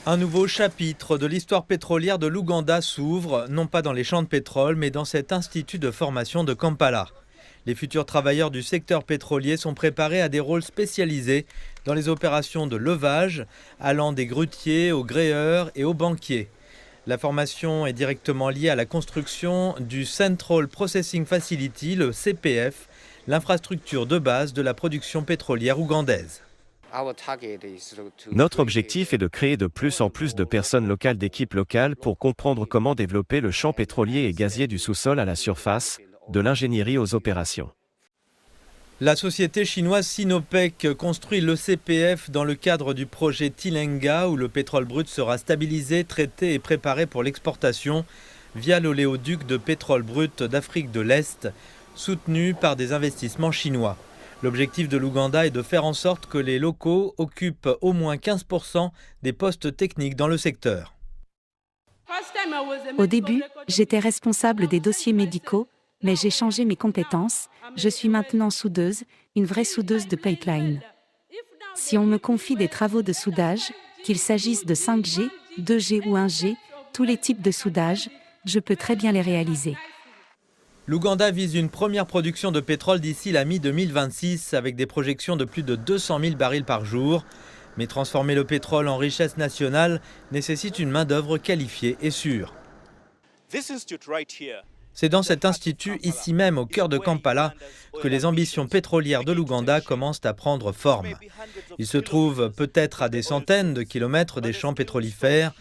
Un nouveau chapitre de l'histoire pétrolière de l'Ouganda s'ouvre, non pas dans les champs de pétrole, mais dans cet institut de formation de Kampala. Les futurs travailleurs du secteur pétrolier sont préparés à des rôles spécialisés dans les opérations de levage, allant des grutiers aux gréeurs et aux banquiers. La formation est directement liée à la construction du Central Processing Facility, le CPF, l'infrastructure de base de la production pétrolière ougandaise. Notre objectif est de créer de plus en plus de personnes locales d'équipes locales pour comprendre comment développer le champ pétrolier et gazier du sous-sol à la surface, de l'ingénierie aux opérations. La société chinoise Sinopec construit le CPF dans le cadre du projet Tilenga où le pétrole brut sera stabilisé, traité et préparé pour l'exportation via l'oléoduc de pétrole brut d'Afrique de l'Est, soutenu par des investissements chinois. L'objectif de l'Ouganda est de faire en sorte que les locaux occupent au moins 15% des postes techniques dans le secteur. Au début, j'étais responsable des dossiers médicaux, mais j'ai changé mes compétences. Je suis maintenant soudeuse, une vraie soudeuse de pipeline. Si on me confie des travaux de soudage, qu'il s'agisse de 5G, 2G ou 1G, tous les types de soudage, je peux très bien les réaliser. L'Ouganda vise une première production de pétrole d'ici la mi-2026 avec des projections de plus de 200 000 barils par jour. Mais transformer le pétrole en richesse nationale nécessite une main-d'œuvre qualifiée et sûre. C'est dans cet institut, ici même au cœur de Kampala, que les ambitions pétrolières de l'Ouganda commencent à prendre forme. Il se trouve peut-être à des centaines de kilomètres des champs pétrolifères,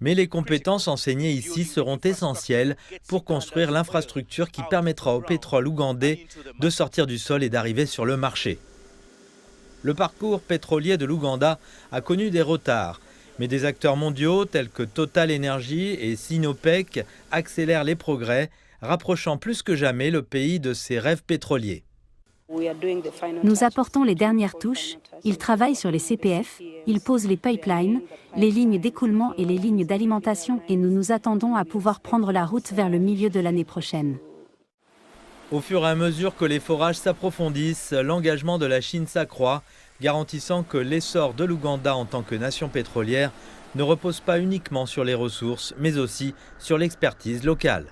mais les compétences enseignées ici seront essentielles pour construire l'infrastructure qui permettra au pétrole ougandais de sortir du sol et d'arriver sur le marché. Le parcours pétrolier de l'Ouganda a connu des retards, mais des acteurs mondiaux tels que Total Energy et Sinopec accélèrent les progrès, rapprochant plus que jamais le pays de ses rêves pétroliers. Nous apportons les dernières touches, ils travaillent sur les CPF, ils posent les pipelines, les lignes d'écoulement et les lignes d'alimentation et nous nous attendons à pouvoir prendre la route vers le milieu de l'année prochaine. Au fur et à mesure que les forages s'approfondissent, l'engagement de la Chine s'accroît, garantissant que l'essor de l'Ouganda en tant que nation pétrolière ne repose pas uniquement sur les ressources, mais aussi sur l'expertise locale.